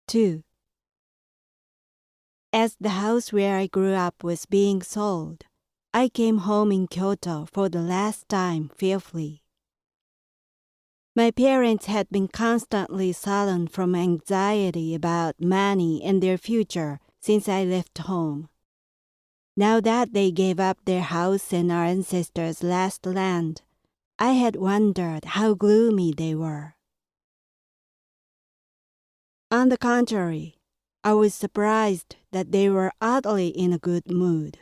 2. As the house where I grew up was being sold, I came home in Kyoto for the last time fearfully. My parents had been constantly sullen from anxiety about money and their future since I left home. Now that they gave up their house and our ancestors' last land, I had wondered how gloomy they were. On the contrary, I was surprised that they were oddly in a good mood.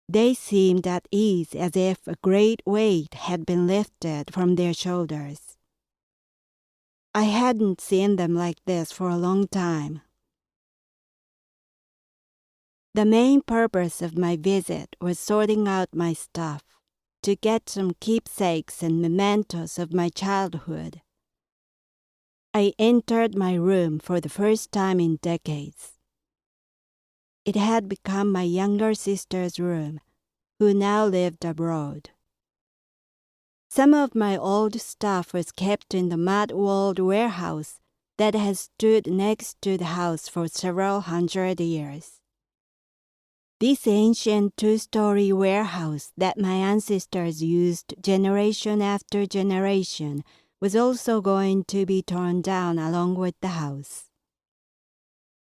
They seemed at ease as if a great weight had been lifted from their shoulders. I hadn't seen them like this for a long time. The main purpose of my visit was sorting out my stuff, to get some keepsakes and mementos of my childhood. I entered my room for the first time in decades. It had become my younger sister's room, who now lived abroad. Some of my old stuff was kept in the mud-walled warehouse that has stood next to the house for several hundred years. This ancient two-story warehouse that my ancestors used generation after generation was also going to be torn down along with the house.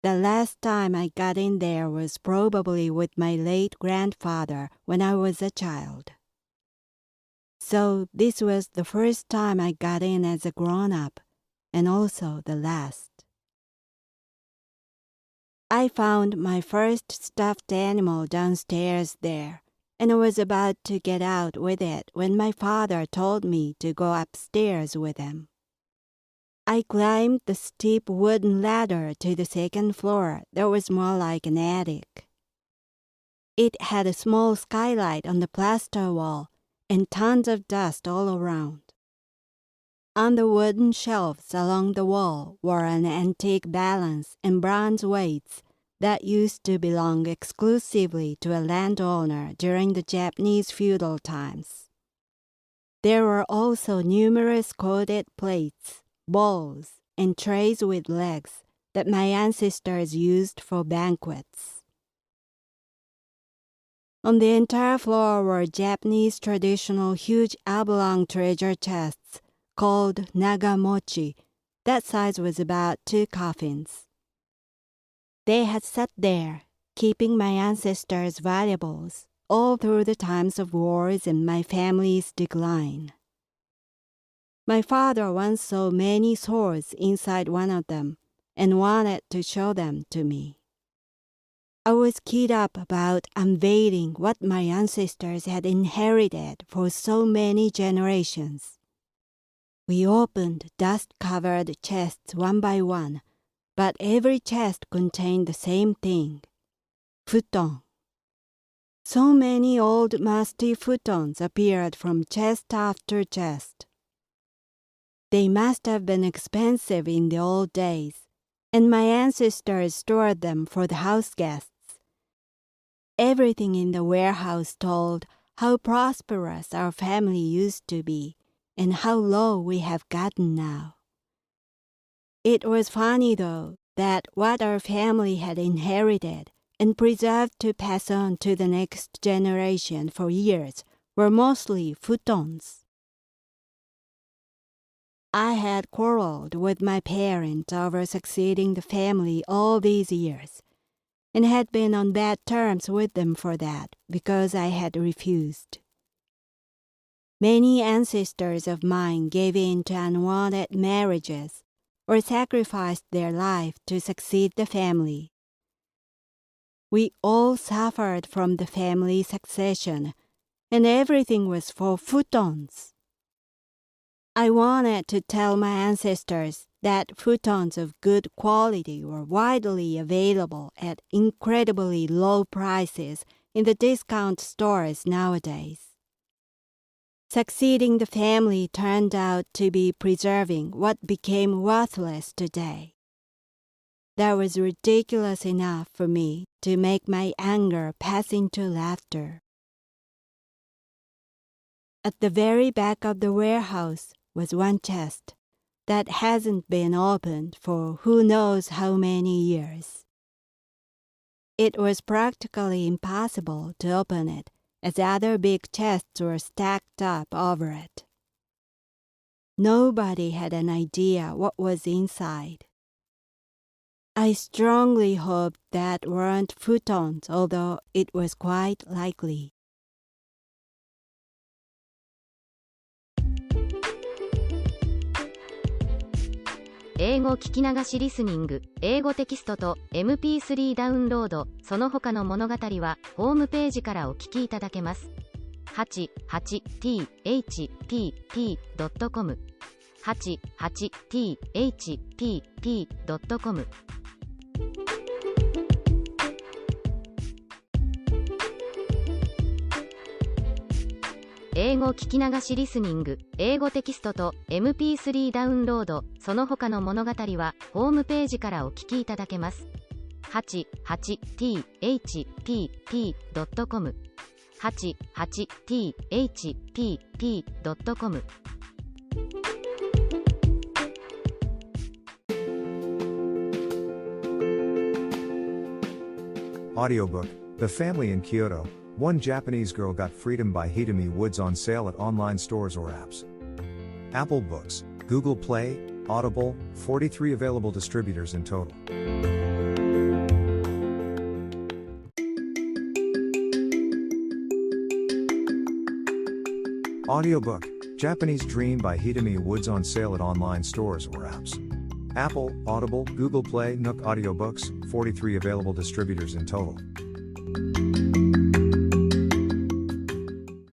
The last time I got in there was probably with my late grandfather when I was a child. So this was the first time I got in as a grown-up, and also the last. I found my first stuffed animal downstairs there, and was about to get out with it when my father told me to go upstairs with him. I climbed the steep wooden ladder to the second floor that was more like an attic. It had a small skylight on the plaster wall and tons of dust all around. On the wooden shelves along the wall were an antique balance and bronze weights that used to belong exclusively to a landowner during the Japanese feudal times. There were also numerous coated plates, bowls, and trays with legs that my ancestors used for banquets. On the entire floor were Japanese traditional huge oblong treasure chests called nagamochi. That size was about 2 coffins. They had sat there, keeping my ancestors' valuables all through the times of wars and my family's decline. My father once saw many swords inside one of them and wanted to show them to me. I was keyed up about unveiling what my ancestors had inherited for so many generations. We opened dust-covered chests one by one, but every chest contained the same thing: futon. So many old musty futons appeared from chest after chest. They must have been expensive in the old days, and my ancestors stored them for the house guests. Everything in the warehouse told how prosperous our family used to be and how low we have gotten now. It was funny, though, that what our family had inherited and preserved to pass on to the next generation for years were mostly futons. I had quarreled with my parents over succeeding the family all these years, and had been on bad terms with them for that because I had refused. Many ancestors of mine gave in to unwanted marriages or sacrificed their life to succeed the family. We all suffered from the family succession, and everything was for futons. I wanted to tell my ancestors that futons of good quality were widely available at incredibly low prices in the discount stores nowadays. Succeeding the family turned out to be preserving what became worthless today. That was ridiculous enough for me to make my anger pass into laughter. At the very back of the warehouse was one chest, that hasn't been opened for who knows how many years. It was practically impossible to open it, as other big chests were stacked up over it. Nobody had an idea what was inside. I strongly hoped that weren't futons, although it was quite likely. 英語聞き流しリスニング、英語テキストと MP3 ダウンロード、その他の物語はホームページからお聞きいただけます。88thpp.com 88thpp.com 英語聞き流しリスニング、英語テキストと MP3 ダウンロード、その他の物語はホームページからお聞きいただけます。88thpp.com 88thpp.com Audiobook, The Family in Kyoto, One Japanese Girl Got Freedom by Hidemi Woods on sale at online stores or apps. Apple Books, Google Play, Audible, 43 available distributors in total. Audiobook, Japanese Dream by Hidemi Woods on sale at online stores or apps. Apple, Audible, Google Play, Nook Audiobooks, 43 available distributors in total.